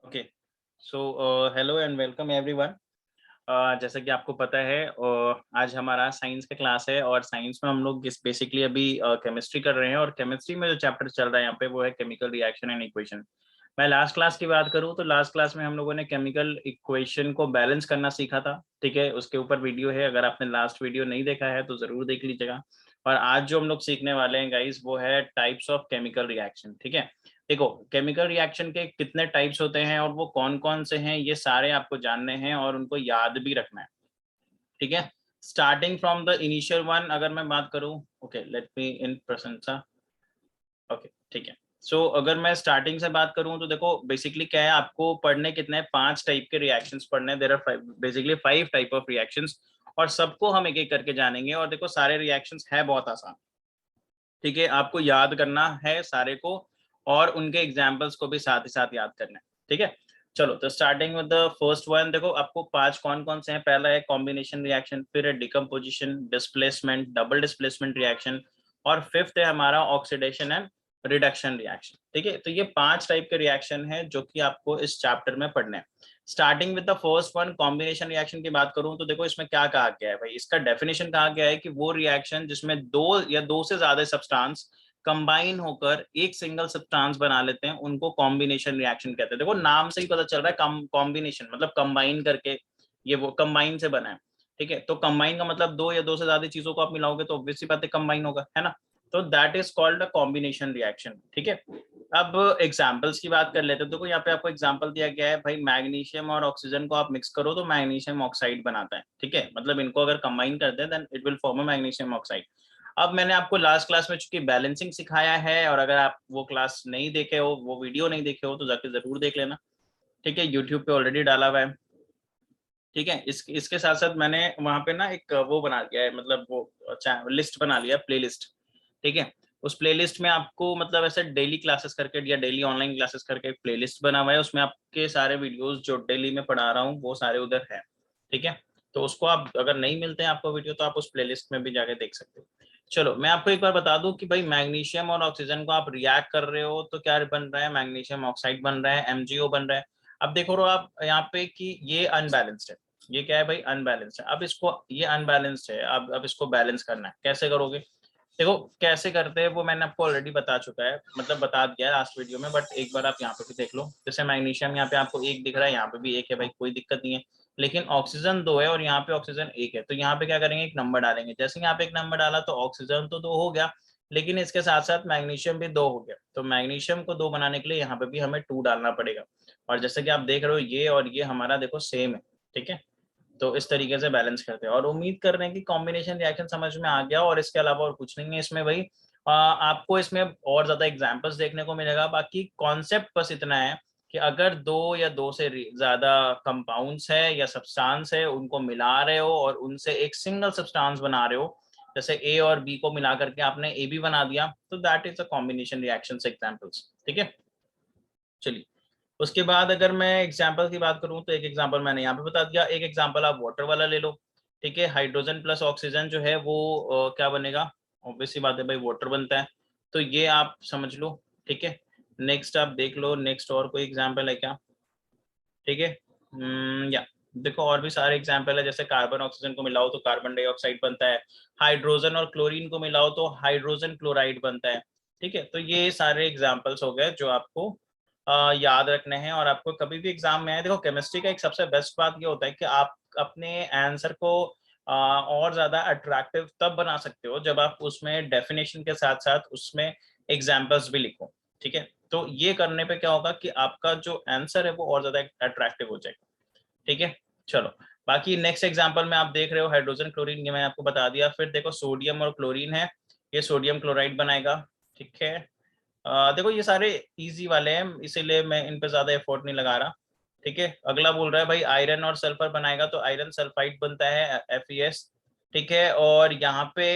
Okay so hello and welcome everyone. जैसा कि आपको पता है आज हमारा साइंस का क्लास है और साइंस में हम लोग बेसिकली अभी केमिस्ट्री कर रहे हैं और केमिस्ट्री में जो चैप्टर चल रहा है यहाँ पे वो है केमिकल रिएक्शन एंड इक्वेशन। मैं लास्ट क्लास की बात करूँ तो लास्ट क्लास में हम लोगों ने केमिकल इक्वेशन को बैलेंस करना सीखा था। ठीक है, उसके ऊपर वीडियो है, अगर आपने लास्ट वीडियो नहीं देखा है तो जरूर देख लीजिएगा। और आज जो हम लोग सीखने वाले हैं गाइस वो है टाइप्स ऑफ केमिकल रिएक्शन। ठीक है, देखो केमिकल रिएक्शन के कितने टाइप्स होते हैं और वो कौन कौन से हैं ये सारे आपको जानने हैं और उनको याद भी रखना है। ठीक है, starting from the initial one अगर मैं बात करूं, ओके लेट मी इन प्रशंसा। ओके ठीक है, सो अगर मैं स्टार्टिंग से बात करूं तो देखो बेसिकली क्या है, आपको पढ़ने कितने 5 टाइप के रिएक्शंस पढ़ने, there are basically 5 type of reactions और सबको हम एक एक करके जानेंगे। और देखो सारे रिएक्शंस है बहुत आसान। ठीक है, आपको याद करना है सारे को और उनके एग्जाम्पल्स को भी साथ ही साथ याद करना है। ठीक है, चलो तो starting with the first one. देखो आपको 5 कौन कौन से हैं। पहला है कॉम्बिनेशन रिएक्शन, फिर है decomposition, displacement, double displacement reaction और फिफ्थ है हमारा ऑक्सीडेशन एंड रिडक्शन रिएक्शन। ठीक है, तो ये 5 टाइप के रिएक्शन है जो कि आपको इस चैप्टर में पढ़ने हैं। Starting with the first one combination reaction की बात करूं तो देखो इसमें क्या कहा गया है भाई, इसका डेफिनेशन कहा गया है कि वो रिएक्शन जिसमें दो या दो से ज्यादा सब्सटेंस कंबाइन होकर एक सिंगल सब्सटेंस बना लेते हैं उनको कॉम्बिनेशन रिएक्शन कहते हैं। देखो नाम से ही पता चल रहा है कॉम्बिनेशन मतलब कंबाइन करके, ये वो कंबाइन से बना है। ठीक है, तो कंबाइन का मतलब दो या दो से ज्यादा चीजों को आप मिलाओगे तो ऑब्वियसली बात है कंबाइन होगा, है ना। तो that is called a combination reaction. ठीक है, अब एग्जाम्पल्स की बात कर लेते हैं। देखो यहाँ पे आपको एग्जाम्पल दिया गया है भाई, मैग्नीशियम और ऑक्सीजन को आप मिक्स करो तो मैग्नीशियम ऑक्साइड बनाता है। ठीक है, मतलब इनको अगर कंबाइन करते हैं then it will form a magnesium oxide. अब मैंने आपको लास्ट क्लास में चूंकि बैलेंसिंग सिखाया है और अगर आप वो क्लास नहीं देखे हो, वो वीडियो नहीं देखे हो तो जाके जरूर देख लेना। ठीक है, यूट्यूब पे ऑलरेडी डाला हुआ है। ठीक है, इसके साथ साथ मैंने वहां पे ना एक वो बना दिया है, मतलब वो लिस्ट बना लिया, प्ले लिस्ट। ठीक है, उस प्लेलिस्ट में आपको मतलब ऐसे डेली क्लासेस करके या डेली ऑनलाइन क्लासेस करके एक प्लेलिस्ट बना हुआ है, उसमें आपके सारे वीडियोस जो डेली में पढ़ा रहा हूँ वो सारे उधर है। ठीक है, तो उसको आप अगर नहीं मिलते हैं आपको वीडियो तो आप उस प्लेलिस्ट में भी जाके देख सकते हो। चलो मैं आपको एक बार बता दूं कि भाई मैग्नीशियम और ऑक्सीजन को आप रिएक्ट कर रहे हो तो क्या बन रहा है, मैग्नीशियम ऑक्साइड बन रहा है, एमजीओ बन रहा है। अब देखो रो आप यहाँ पे कि ये अनबैलेंस्ड है, ये क्या है भाई अनबैलेंस्ड है। अब इसको ये अनबैलेंस्ड है, अब इसको बैलेंस करना है, कैसे करोगे। देखो कैसे करते हैं वो मैंने आपको ऑलरेडी बता चुका है, मतलब बता दिया है लास्ट वीडियो में, बट एक बार आप यहाँ पे भी देख लो। जैसे मैग्नीशियम यहाँ पे आपको एक दिख रहा है, यहाँ पे भी एक है भाई, कोई दिक्कत नहीं है। लेकिन ऑक्सीजन दो है और यहाँ पे ऑक्सीजन एक है, तो यहाँ पे क्या करेंगे, एक नंबर डालेंगे। जैसे यहाँ पे एक नंबर डाला तो ऑक्सीजन तो दो हो गया, लेकिन इसके साथ साथ मैग्नीशियम भी दो हो गया, तो मैग्नीशियम को दो बनाने के लिए यहाँ पे भी हमें टू डालना पड़ेगा। और जैसे कि आप देख रहे हो ये और ये हमारा देखो सेम है। ठीक है, तो इस तरीके से बैलेंस करते हैं और उम्मीद कर रहे हैं कि कॉम्बिनेशन रिएक्शन समझ में आ गया और इसके अलावा और कुछ नहीं है इसमें भाई। आपको इसमें और ज्यादा एग्जांपल्स देखने को मिलेगा, बाकी कॉन्सेप्ट बस इतना है कि अगर दो या दो से ज्यादा कंपाउंड्स है या सब्सटेंस है उनको मिला रहे हो और उनसे एक सिंगल सब्सटेंस बना रहे हो, जैसे ए और बी को मिला करके आपने ए बी बना दिया, तो that is a combination reaction examples. ठीक है, चलिए उसके बाद अगर मैं एग्जाम्पल की बात करूं तो एक एग्जाम्पल मैंने यहाँ पे बता दिया, एक एग्जाम्पल आप वाटर वाला ले लो। ठीक है, हाइड्रोजन प्लस ऑक्सीजन जो है वो क्या बनेगा, ऑब्वियसली बात है भाई वाटर बनता है, तो ये आप समझ लो। ठीक है, नेक्स्ट आप देख लो, नेक्स्ट और कोई एग्जाम्पल है क्या। ठीक है, या देखो और भी सारे एग्जाम्पल है, जैसे कार्बन ऑक्सीजन को मिलाओ तो कार्बन डाइऑक्साइड बनता है, हाइड्रोजन और क्लोरीन को मिलाओ तो हाइड्रोजन क्लोराइड बनता है। ठीक है, तो ये सारे एग्जाम्पल्स हो गए जो आपको याद रखने हैं और आपको कभी भी एग्जाम में आए। देखो केमिस्ट्री का एक सबसे बेस्ट बात ये होता है कि आप अपने आंसर को और ज्यादा अट्रैक्टिव तब बना सकते हो जब आप उसमें डेफिनेशन के साथ साथ उसमें एग्जाम्पल्स भी लिखो। ठीक है, तो ये करने पे क्या होगा कि आपका जो आंसर है वो और ज्यादा अट्रैक्टिव हो जाएगा। ठीक है, चलो बाकी नेक्स्ट एग्जांपल में आप देख रहे हो हाइड्रोजन क्लोरीन, ये मैंने आपको बता दिया। फिर देखो सोडियम और क्लोरीन है, ये सोडियम क्लोराइड बनाएगा। ठीक है, देखो ये सारे इजी वाले हैं इसीलिए मैं इन पे ज्यादा एफर्ट नहीं लगा रहा। ठीक है, अगला बोल रहा है भाई आयरन और सल्फर बनाएगा तो आयरन सल्फाइड बनता है FeS। ठीक है, और यहाँ पे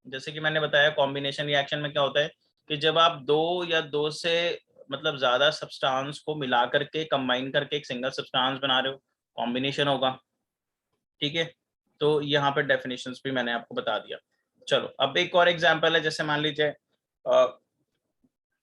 जैसे कि मैंने बताया कॉम्बिनेशन रिएक्शन में क्या होता है कि जब आप दो या दो से मतलब ज्यादा सब्सटेंस को मिला करके कंबाइन करके एक सिंगल सब्सटेंस बना रहे हो, कॉम्बिनेशन होगा। ठीक है, तो यहाँ पे डेफिनेशंस भी मैंने आपको बता दिया। चलो अब एक और एग्जांपल है, जैसे मान लीजिए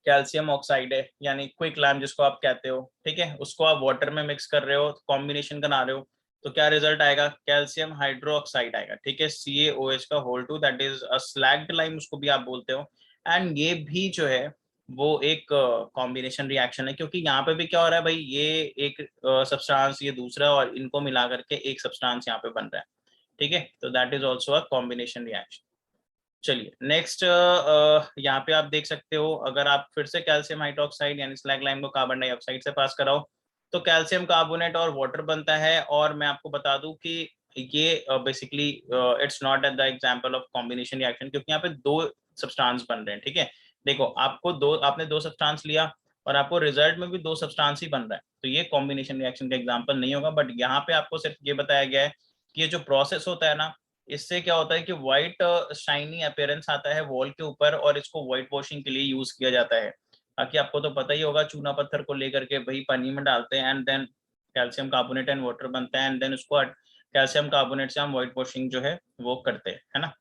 कैल्शियम ऑक्साइड है, यानी क्विक लैम जिसको आप कहते हो, ठीक है, उसको आप वाटर में मिक्स कर रहे हो, कॉम्बिनेशन बना रहे हो, तो क्या रिजल्ट आएगा, कैल्शियम हाइड्रोक्साइड आएगा, ठीक है, CaOH का whole two, that is a slaked lime उसको भी आप बोलते हो। एंड ये भी जो है वो एक कॉम्बिनेशन रिएक्शन है, क्योंकि यहाँ पे भी क्या हो रहा है भाई, ये एक सब्सटेंस, ये दूसरा, और इनको मिला करके एक सब्सटेंस यहाँ पे बन रहा है, ठीक है, तो that is also a combination reaction. चलिए नेक्स्ट, यहाँ पे आप देख सकते हो, अगर आप फिर से कैल्शियम हाइड्रोक्साइड यानी स्लैग लाइम को कार्बन डाइऑक्साइड से पास कराओ तो कैल्शियम कार्बोनेट और वाटर बनता है। और मैं आपको बता दूं कि ये basically it's not at the example of combination reaction, क्योंकि यहाँ पे दो सब्सटेंस बन रहे हैं, ठीक है। देखो आपने दो सब्सटेंस लिया और आपको रिजल्ट में भी दो सब्सटेंस ही बन रहा है, तो ये कॉम्बिनेशन रिएक्शन का एग्जाम्पल नहीं होगा। बट यहाँ पे आपको सिर्फ ये बताया गया है कि ये जो प्रोसेस होता है ना, इससे क्या होता है कि व्हाइट शाइनी अपीयरेंस आता है वॉल के ऊपर, और इसको व्हाइट वॉशिंग के लिए यूज किया जाता है। बाकी आपको तो पता ही होगा, चूना पत्थर को लेकर के वही पानी में डालते हैं and then calcium carbonate and water बनता है, एंड देन उसको कैल्शियम कार्बोनेट से हम व्हाइट वॉशिंग जो है वो करते हैं, है ना।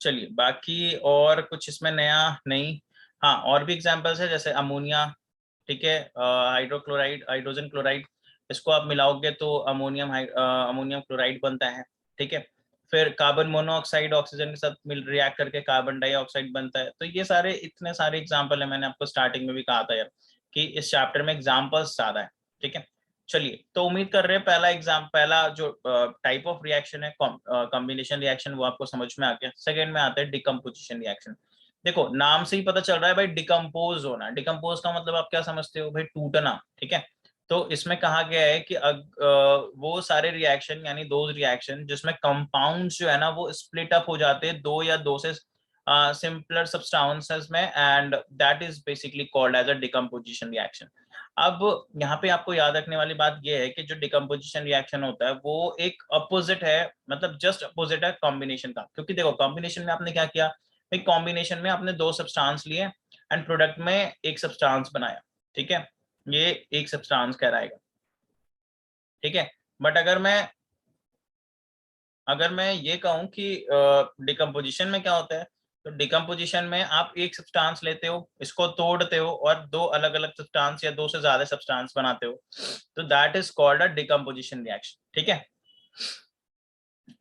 चलिए बाकी और कुछ इसमें नया नहीं। हाँ, और भी एग्जांपल्स है, जैसे अमोनिया, ठीक है, हाइड्रोक्लोराइड, हाइड्रोजन क्लोराइड, इसको आप मिलाओगे तो अमोनियम क्लोराइड बनता है, ठीक है। फिर कार्बन मोनोऑक्साइड ऑक्सीजन के साथ मिल रिएक्ट करके कार्बन डाइऑक्साइड बनता है। तो ये सारे इतने सारे एग्जांपल है, मैंने आपको स्टार्टिंग में भी कहा था यार कि इस चैप्टर में एग्जांपल्स ज्यादा है, ठीक है। चलिए, तो उम्मीद कर रहे हैं पहला जो टाइप ऑफ रिएक्शन है कॉम्बिनेशन रिएक्शन, वो आपको समझ में आ गया। सेकंड में आता है डिकम्पोजिशन रिएक्शन। देखो नाम से ही पता चल रहा है भाई, डिकम्पोज होना। डिकम्पोज का मतलब आप क्या समझते हो भाई, टूटना, ठीक है। तो इसमें कहा गया है कि वो सारे रिएक्शन यानी दो रिएक्शन जिसमें कंपाउंड्स जो है ना वो स्प्लिट अप हो जाते हैं दो या दो से सिंपलर सब्सटेंसेस में, and that is basically called as a decomposition reaction. अब यहाँ पे आपको याद रखने वाली बात यह है कि जो डिकम्पोजिशन रिएक्शन होता है वो एक अपोजिट है, मतलब जस्ट अपोजिट है कॉम्बिनेशन का। क्योंकि देखो कॉम्बिनेशन में आपने क्या किया, एक कॉम्बिनेशन में आपने दो सब्सटेंस लिए एंड प्रोडक्ट में एक सब्सटेंस बनाया, ठीक है, ये एक सब्सटेंस कहलाएगा, ठीक है। बट अगर मैं ये कहूं कि डिकम्पोजिशन में क्या होता है, तो डिकम्पोजिशन में आप एक सब्सटेंस लेते हो, इसको तोड़ते हो और दो अलग अलग सब्सटेंस या दो से ज्यादा सब्सटेंस बनाते हो, तो that is called a decomposition reaction, ठीक है।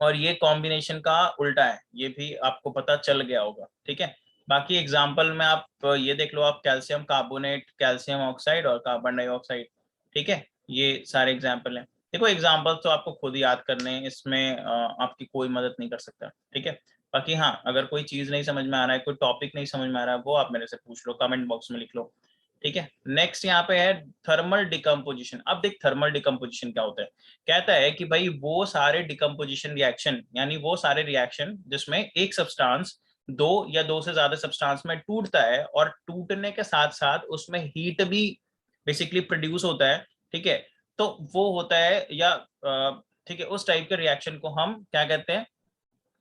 और ये कॉम्बिनेशन का उल्टा है, ये भी आपको पता चल गया होगा, ठीक है। बाकी एग्जाम्पल में आप ये देख लो, आप कैल्शियम कार्बोनेट, कैल्शियम ऑक्साइड और कार्बन डाइऑक्साइड, ठीक है, ये सारे एग्जाम्पल हैं। देखो एग्जाम्पल तो आपको खुद याद करने हैं, इसमें आपकी कोई मदद नहीं कर सकता, ठीक है। बाकी हाँ, अगर कोई चीज नहीं समझ में आ रहा है, कोई टॉपिक नहीं समझ में आ रहा है, वो आप मेरे से पूछ लो, कमेंट बॉक्स में लिख लो, ठीक है। नेक्स्ट यहाँ पे है थर्मल डिकम्पोजिशन। अब देख थर्मल डिकम्पोजिशन क्या होता है, कहता है कि भाई वो सारे डिकम्पोजिशन रिएक्शन यानी वो सारे रिएक्शन जिसमें एक सब्सटेंस दो या दो से ज्यादा सब्सटेंस में टूटता है और टूटने के साथ साथ उसमें हीट भी बेसिकली प्रोड्यूस होता है, ठीक है, तो वो होता है या ठीक है, उस टाइप के रिएक्शन को हम क्या कहते हैं,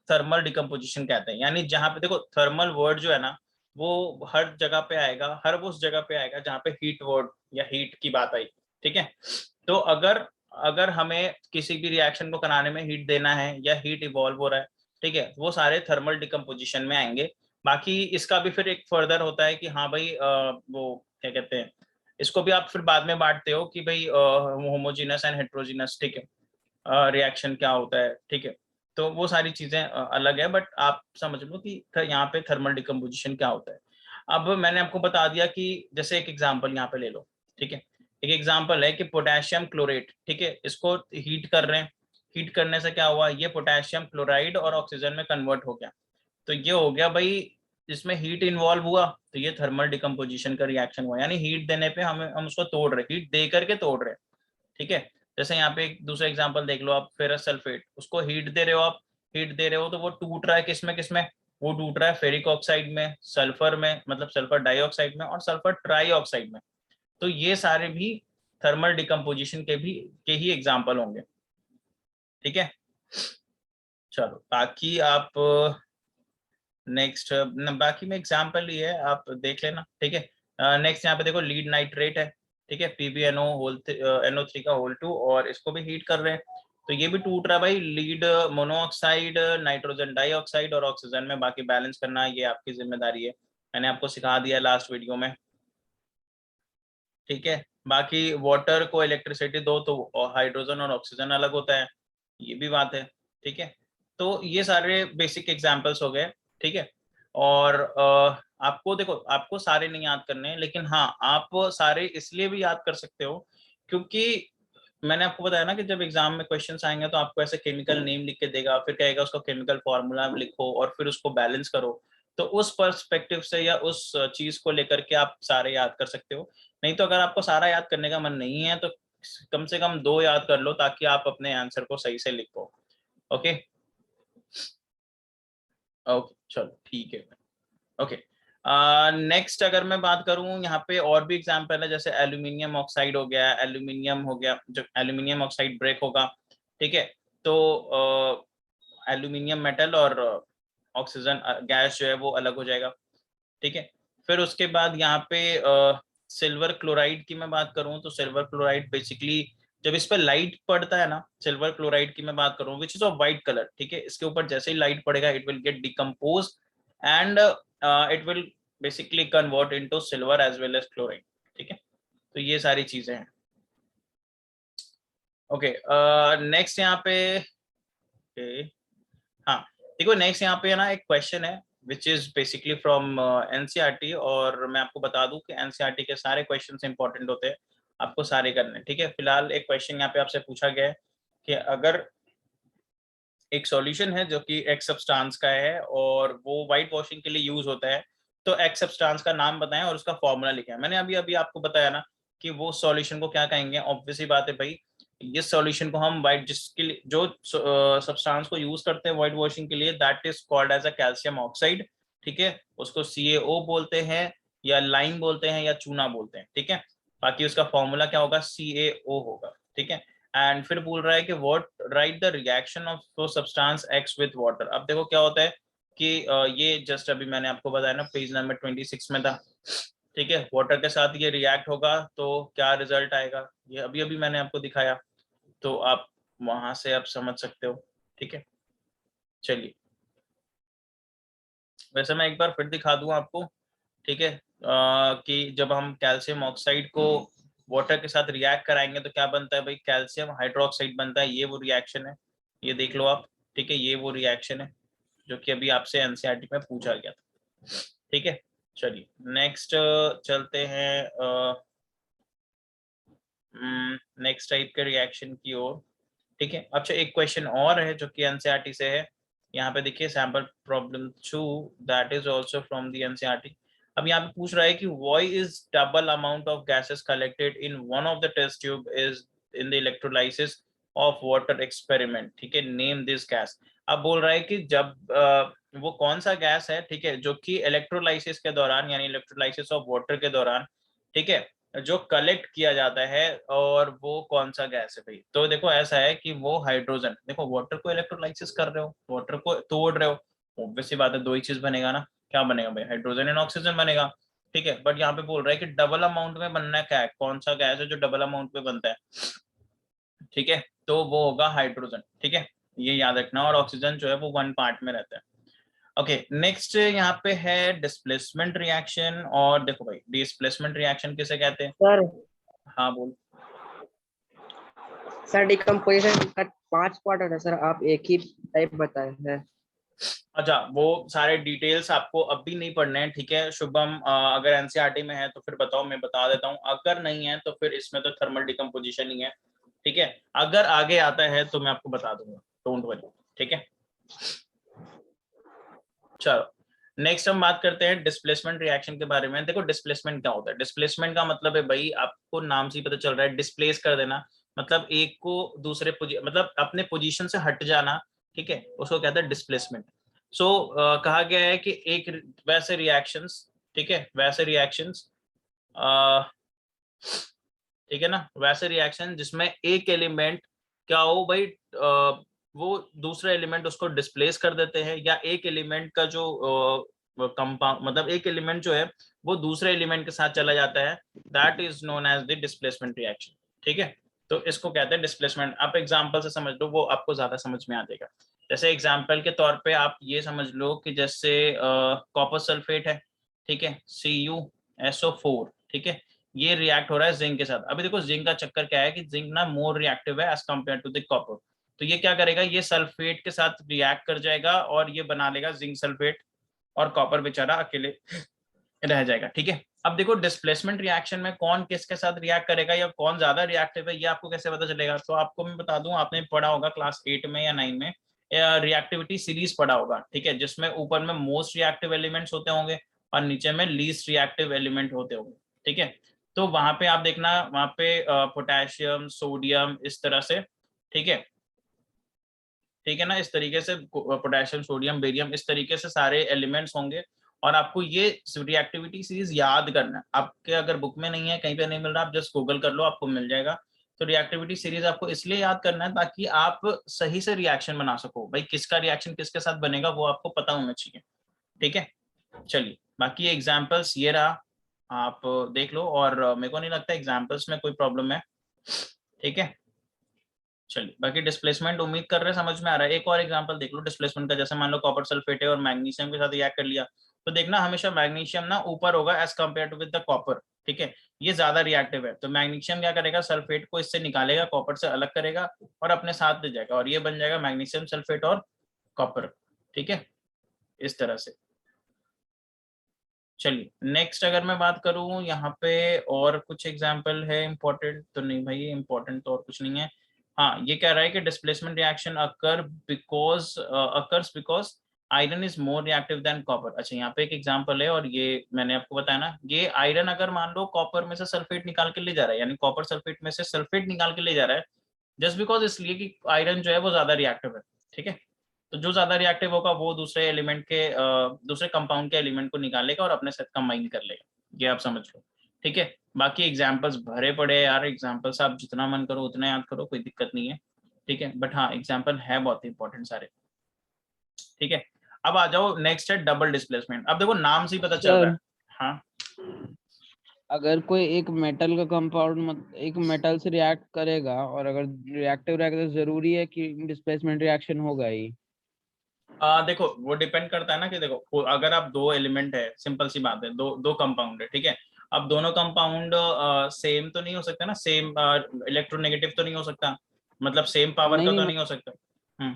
थर्मल डिकम्पोजिशन कहते हैं। यानी जहां पे देखो थर्मल वर्ड जो है ना वो हर जगह पे आएगा, हर वो उस जगह पे आएगा जहां पे हीट वर्ड या हीट की बात आई, ठीक है। तो अगर अगर हमें किसी भी रिएक्शन को कराने में हीट देना है या हीट इवॉल्व हो रहा है, ठीक है, वो सारे थर्मल डिकम्पोजिशन में आएंगे। बाकी इसका भी फिर एक फर्दर होता है कि हाँ भाई वो क्या कहते हैं, इसको भी आप फिर बाद में बांटते हो कि भाई होमोजीनस एंड हेट्रोजीनस, ठीक है, रिएक्शन क्या होता है, ठीक है। तो वो सारी चीजें अलग है, बट आप समझ लो कि यहाँ पे थर्मल डिकम्पोजिशन क्या होता है। अब मैंने आपको बता दिया कि जैसे एक एग्जांपल यहाँ पे ले लो, ठीक है, एक एग्जांपल है कि पोटेशियम क्लोरेट, ठीक है, इसको हीट कर रहे हैं, हीट करने से क्या हुआ, ये पोटेशियम क्लोराइड और ऑक्सीजन में कन्वर्ट हो गया। तो ये हो गया भाई, इसमें हीट इन्वॉल्व हुआ, तो ये थर्मल डिकम्पोजिशन का रिएक्शन हुआ, यानी हीट देने पे हम उसको तोड़ रहे, हीट दे करके तोड़ रहे, ठीक है। जैसे यहाँ पे एक दूसरा एग्जांपल देख लो, आप फेरस सल्फेट, उसको हीट दे रहे हो, आप हीट दे रहे हो तो वो टूट रहा है किसमें किसमें, वो टूट रहा है फेरिक ऑक्साइड में, सल्फर में, मतलब सल्फर डाइऑक्साइड में, और सल्फर ट्राईऑक्साइड में। तो ये सारे भी थर्मल डिकम्पोजिशन के ही एग्जाम्पल होंगे, ठीक है। चलो बाकी आप नेक्स्ट, बाकी में एग्जाम्पल ही है, आप देख लेना, ठीक है। नेक्स्ट यहाँ पे देखो लीड नाइट्रेट है, ठीक है, PbNO होल NO3 का होल 2, और इसको भी हीट कर रहे हैं, तो ये भी टूट रहा है भाई, लीड मोनोऑक्साइड, नाइट्रोजन डाइऑक्साइड और ऑक्सीजन में, बाकी बैलेंस करना ये आपकी जिम्मेदारी है, मैंने आपको सिखा दिया लास्ट वीडियो में, ठीक है। बाकी वाटर को इलेक्ट्रिसिटी दो तो हाइड्रोजन और ऑक्सीजन अलग होता है, ये भी बात है, ठीक है। तो ये सारे बेसिक एग्जांपल्स हो गए, ठीक है। और आपको देखो, आपको सारे नहीं याद करने हैं, लेकिन हाँ आप सारे इसलिए भी याद कर सकते हो क्योंकि मैंने आपको बताया ना कि जब एग्जाम में क्वेश्चंस आएंगे तो आपको ऐसे केमिकल नेम लिख के देगा, फिर कहेगा उसका केमिकल फॉर्मूला लिखो और फिर उसको बैलेंस करो। तो उस पर्सपेक्टिव से या उस चीज को लेकर के आप सारे याद कर सकते हो। नहीं तो अगर आपको सारा याद करने का मन नहीं है तो कम से कम 2 याद कर लो ताकि आप अपने आंसर को सही से लिखो। ओके ओके चलो ठीक है। ओके नेक्स्ट अगर मैं बात करूं, यहाँ पे और भी एग्जांपल है, जैसे एल्यूमिनियम ऑक्साइड हो गया, एल्यूमिनियम हो गया, जो एल्यूमिनियम ऑक्साइड ब्रेक होगा, ठीक है। तो एल्यूमिनियम मेटल और ऑक्सीजन गैस जो है वो अलग हो जाएगा, ठीक है। फिर उसके बाद यहाँ पे सिल्वर क्लोराइड की मैं बात करूं तो सिल्वर क्लोराइड बेसिकली जब इस पर लाइट पड़ता है ना, सिल्वर क्लोराइड की मैं बात करूं which is of white colour, ठीक है, इसके ऊपर जैसे ही लाइट पड़ेगा it will get decompose and it will basically convert into silver as well as chloride, ठीक है। तो ये सारी चीजें हैं। ओके नेक्स्ट यहाँ पे हाँ देखो, नेक्स्ट यहाँ पे ना एक क्वेश्चन है which is basically from NCERT, और मैं आपको बता दूं कि एनसीईआरटी के सारे क्वेश्चन इंपॉर्टेंट होते हैं, आपको सारे करने, ठीक है। फिलहाल एक क्वेश्चन यहाँ पे आपसे पूछा गया है कि अगर एक सॉल्यूशन है जो कि एक्स सब्सटेंस का है और वो वाइट वॉशिंग के लिए यूज होता है, तो एक्स सब्सटेंस का नाम बताएं और उसका फॉर्मूला लिखें। मैंने अभी अभी आपको बताया ना कि वो सॉल्यूशन को क्या कहेंगे, ऑब्वियसली बात है भाई, इस सॉल्यूशन को हम वाइट, जिसके लिए जो सब्सटेंस को यूज करते हैं वाइट वॉशिंग के लिए, that is called as a calcium oxide, ठीक है। उसको CaO बोलते हैं या लाइम बोलते हैं या चूना बोलते हैं, ठीक है। बाकी उसका फॉर्मूला क्या होगा, CaO होगा, ठीक है। एंड फिर बोल रहा है कि what right the reaction of substance x with water. अब देखो क्या होता है कि ये जस्ट अभी मैंने आपको बताया ना, पेज नंबर 26 में था, ठीक है। वाटर के साथ ये रिएक्ट होगा तो क्या रिजल्ट आएगा, ये अभी अभी मैंने आपको दिखाया, तो आप वहां से आप समझ सकते हो, ठीक है। चलिए, वैसे मैं एक बार फिर दिखा दूं आपको, ठीक है। कि जब हम कैल्शियम ऑक्साइड को वाटर के साथ रिएक्ट कराएंगे तो क्या बनता है भाई, कैल्शियम हाइड्रोक्साइड बनता है, ये वो रिएक्शन है, ये देख लो आप, ठीक है। ये वो रिएक्शन है जो कि अभी आपसे एनसीईआरटी में पूछा गया था, ठीक है। चलिए नेक्स्ट चलते हैं नेक्स्ट टाइप के रिएक्शन की ओर, ठीक है। अच्छा एक क्वेश्चन और है जो कि एनसीईआरटी से है, यहाँ पे देखिए sample problem 2 that is also from the NCERT. अब यहाँ पे पूछ रहा है कि why is double amount of gases collected in one of the test tube is in the electrolysis of water experiment, ठीक है, नेम दिस गैस। अब बोल रहा है कि जब वो कौन सा गैस है, ठीक है, जो कि इलेक्ट्रोलाइसिस के दौरान यानी इलेक्ट्रोलाइसिस ऑफ वाटर के दौरान, ठीक है, जो कलेक्ट किया जाता है, और वो कौन सा गैस है भाई। तो देखो ऐसा है कि वो हाइड्रोजन, देखो वाटर को इलेक्ट्रोलाइसिस कर रहे हो, वाटर को तोड़ रहे हो, ऑब्वियसली बात है दो ही चीज बनेगा ना, क्या बनेगा भाई, हाइड्रोजन एंड ऑक्सीजन बनेगा, ठीक है। बट यहाँ पे बोल रहा है कि डबल अमाउंट में बनना है, क्या है, कौन सा गैस है जो डबल अमाउंट में बनता है, ठीक है। तो वो होगा हाइड्रोजन, ठीक है, ये याद रखना, और ऑक्सीजन जो है वो 1 पार्ट में रहता है। ओके नेक्स्ट यहाँ पे है डिस्प्लेसमेंट रिएक्शन, और देखो भाई डिस्प्लेसमेंट रिएक्शन किसे कहते हैं। सर हाँ बोल। सर डिकम्पोजिशन का 5 पार्ट होता है सर, आप एक ही टाइप बताए हैं। अच्छा वो सारे डिटेल्स आपको अब भी नहीं पढ़ने हैं, ठीक है शुभम, अगर एनसीईआरटी में है तो फिर बताओ, मैं बता देता हूँ, अगर नहीं है तो फिर इसमें तो थर्मल डिकम्पोजिशन ही है, ठीक है। अगर आगे आता है तो मैं आपको बता दूंगा, डोंट वरी, ठीक है। चलो नेक्स्ट हम बात करते हैं डिस्प्लेसमेंट रिएक्शन के बारे में। देखो डिस्प्लेसमेंट क्या होता है, डिस्प्लेसमेंट का मतलब है भाई, आपको नाम से ही पता चल रहा है, डिस्प्लेस कर देना, मतलब एक को दूसरे मतलब अपने पोजीशन से हट जाना, ठीक है, उसको कहते हैं डिस्प्लेसमेंट। सो कहा गया है कि एक वैसे रिएक्शंस, ठीक है, वैसे रिएक्शंस, ठीक है ना, वैसे रिएक्शन जिसमें एक एलिमेंट क्या हो भाई, वो दूसरा एलिमेंट उसको डिस्प्लेस कर देते हैं, या एक एलिमेंट का जो कंपाउंड, मतलब एक एलिमेंट जो है वो दूसरे एलिमेंट के साथ चला जाता है, that is known as the displacement reaction, ठीक है। तो इसको कहते हैं डिस्प्लेसमेंट। आप एग्जांपल से समझ लो, वो आपको ज्यादा समझ में आ जाएगा। जैसे एग्जांपल के तौर पे आप ये समझ लो कि जैसे कॉपर सल्फेट है, ठीक है, CuSO4, ठीक है, ये रिएक्ट हो रहा है जिंक के साथ। अभी देखो जिंक का चक्कर क्या है कि जिंक ना मोर रिएक्टिव है as compare to the copper. तो ये क्या करेगा, ये सल्फेट के साथ रिएक्ट कर जाएगा और ये बना लेगा जिंक सल्फेट, और कॉपर बेचारा अकेले रह जाएगा। ठीक है, अब देखो डिस्प्लेसमेंट रिएक्शन में कौन किसके साथ रिएक्ट करेगा या कौन ज्यादा रिएक्टिव है, ये आपको कैसे पता चलेगा? तो आपको मैं बता दूं, आपने पढ़ा होगा क्लास 8 में या 9 में रिएक्टिविटी सीरीज पढ़ा होगा, ठीक है, जिसमें ऊपर में मोस्ट रिएक्टिव एलिमेंट्स होते होंगे और नीचे में लीस्ट रिएक्टिव एलिमेंट होते होंगे। ठीक है, तो वहां पे आप देखना, वहां पे पोटेशियम, सोडियम, इस तरह से, ठीक है, ठीक है ना, इस तरीके से पोटेशियम, सोडियम, बेरियम, इस तरीके से सारे एलिमेंट्स होंगे। और आपको ये रिएक्टिविटी सीरीज याद करना है। आपके अगर बुक में नहीं है, कहीं पे नहीं मिल रहा, आप जस्ट गूगल कर लो, आपको मिल जाएगा। तो रिएक्टिविटी सीरीज आपको इसलिए याद करना है ताकि आप सही से रिएक्शन बना सको। भाई किसका रिएक्शन किसके साथ बनेगा वो आपको पता होना चाहिए। ठीक है, चलिए बाकी एग्जाम्पल्स ये रहा, आप देख लो, और मेरे को नहीं लगता एग्जाम्पल्स में कोई प्रॉब्लम है। ठीक है, चलिए बाकी डिस्प्लेसमेंट उम्मीद कर रहे हैं समझ में आ रहा है। एक और एग्जांपल देख लो डिस्प्लेसमेंट का, जैसे मान लो कॉपर सल्फेट है और मैग्नीशियम के साथ रिएक्ट कर लिया, तो देखना हमेशा मैग्नीशियम ना ऊपर होगा as compare to with the copper. ठीक है, ये ज्यादा रिएक्टिव है, तो मैग्नीशियम क्या करेगा, सल्फेट को इससे निकालेगा, कॉपर से अलग करेगा और अपने साथ ले जाएगा, और ये बन जाएगा मैग्नीशियम सल्फेट और कॉपर। ठीक है, इस तरह से। चलिए नेक्स्ट अगर मैं बात करूं यहाँ पे, और कुछ एग्जाम्पल है इंपॉर्टेंट तो नहीं भाई, इंपॉर्टेंट तो और कुछ नहीं है। हाँ, ये कह रहा है कि displacement reaction occurs because iron is more reactive than copper. अच्छा, यहाँ पे एक एग्जांपल है, और ये मैंने आपको बताया ना, ये आयरन अगर मान लो कॉपर में से सल्फेट निकाल के ले जा रहा है, यानी कॉपर सल्फेट में से सल्फेट निकाल के ले जा रहा है, जस्ट बिकॉज इसलिए कि आयरन जो है वो ज्यादा रिएक्टिव है। ठीक है, तो जो ज्यादा रिएक्टिव होगा वो दूसरे एलिमेंट के दूसरे कंपाउंड के एलिमेंट को निकालेगा और अपने साथ कंबाइन कर लेगा। ये आप समझ लो। ठीक है, बाकी एग्जांपल्स भरे पड़े हैं यार, एग्जांपल्स आप जितना मन करो उतना याद करो, कोई दिक्कत नहीं है। ठीक है, बट हाँ एग्जांपल है बहुत इंपॉर्टेंट सारे। ठीक है, अब आ जाओ, नेक्स्ट है डबल डिस्प्लेसमेंट। अब देखो नाम से ही पता चल रहा है। हाँ, अगर कोई एक मेटल का कंपाउंड एक मेटल से रिएक्ट करेगा और अगर रिएक्टिव रहेगा तो जरूरी है कि डिस्प्लेसमेंट रिएक्शन होगा ही। देखो वो डिपेंड करता है ना कि देखो अगर आप दो एलिमेंट है, सिंपल सी बात है, दो दो कंपाउंड है, ठीक है, अब दोनों कंपाउंड सेम तो नहीं हो सकता ना, सेम इलेक्ट्रोनेगेटिव तो नहीं हो सकता, मतलब सेम पावर नहीं का नहीं तो नहीं हो सकता। हम्म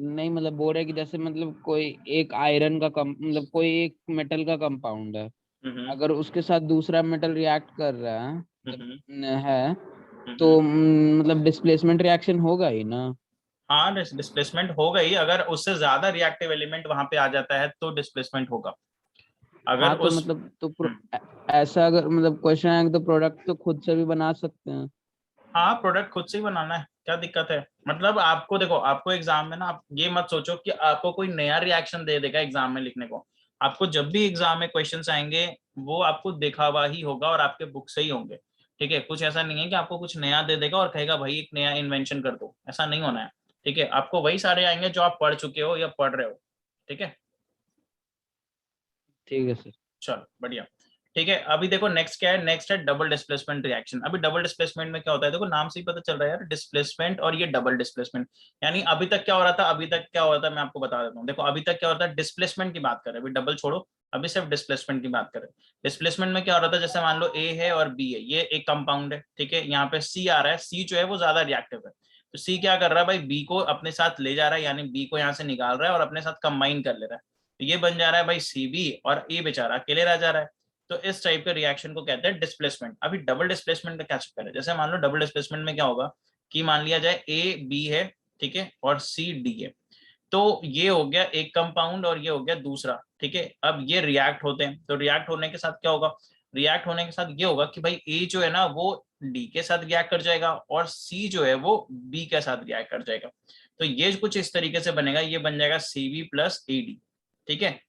नहीं मतलब बोल रहे हैं कि जैसे मतलब कोई एक आयरन का कम मतलब कोई एक मेटल का कंपाउंड है, हम्म अगर उसके साथ दूसरा मेटल रिएक्ट कर रहा है मतलब हम्म है हम्म तो मतलब डिस्प्लेसमेंट रिएक्शन होगा ही ना। हाँ, डिस्प्लेसमेंट हो गई, अगर उससे ज्यादा रिएक्टिव एलिमेंट वहां पे आ जाता है तो डिस्प्लेसमेंट होगा। अगर हाँ तो उस मतलब तो हम्म, ऐसा अगर मतलब क्वेश्चन है तो प्रोडक्ट तो खुद से भी बना सकते हैं। हाँ, प्रोडक्ट खुद से ही बनाना है, क्या दिक्कत है? मतलब आपको देखो, आपको एग्जाम में ना, आप ये मत सोचो कि आपको कोई नया रिएक्शन दे देगा एग्जाम में लिखने को। आपको जब भी एग्जाम में क्वेश्चंस आएंगे वो आपको देखा हुआ ही होगा और आपके बुक से ही होंगे। ठीक है, कुछ ऐसा नहीं है कि आपको कुछ नया दे देगा और कहेगा भाई एक नया इन्वेंशन कर दो, ऐसा नहीं होना है। ठीक है, आपको वही सारे आएंगे जो आप पढ़ चुके हो या पढ़ रहे हो। ठीक है, ठीक है सर। चलो बढ़िया। ठीक है, अभी देखो नेक्स्ट क्या है, नेक्स्ट है डबल डिस्प्लेसमेंट रिएक्शन। अभी डबल डिस्प्लेसमेंट में क्या होता है, देखो नाम से ही पता चल रहा है यार, डिस्प्लेसमेंट और ये डबल डिस्प्लेसमेंट। यानी अभी तक क्या हो रहा था, अभी तक क्या हो रहा था मैं आपको बता देता हूँ। देखो अभी तक क्या हो रहा था, डिस्प्लेसमेंट की बात करें, अभी डबल छोड़ो, अभी सिर्फ डिस्प्लेसमेंट की बात करें। डिस्प्लेसमेंट में क्या हो रहा था, जैसे मान लो ए है और बी है, ये एक कंपाउंड है, ठीक है, यहाँ पे सी आ रहा है, सी जो है वो ज्यादा रिएक्टिव है, तो सी क्या कर रहा है भाई, बी को अपने साथ ले जा रहा है, यानी बी को यहाँ से निकाल रहा है और अपने साथ कंबाइन कर ले रहा है। तो ये बन जा रहा है भाई सी बी, और ए बेचारा अकेले रह जा रहा है। तो इस टाइप के रिएक्शन को कहते हैं डिस्प्लेसमेंट। अभी डबल डिस्प्लेसमेंट का क्या चक्कर है, जैसे मान लो डबल डिस्प्लेसमेंट में क्या होगा कि मान लिया जाए ए बी है, ठीक है, और सी डी है, तो ये हो गया एक कंपाउंड और ये हो गया दूसरा। ठीक है, अब ये रिएक्ट होते हैं, तो रिएक्ट होने के साथ क्या होगा, रिएक्ट होने के साथ ये होगा कि भाई ए जो है ना वो डी के साथ रिएक्ट कर जाएगा और सी जो है वो बी के साथ रिएक्ट कर जाएगा। तो ये कुछ इस तरीके से बनेगा, ये बन जाएगा C B plus A D. ठीक है,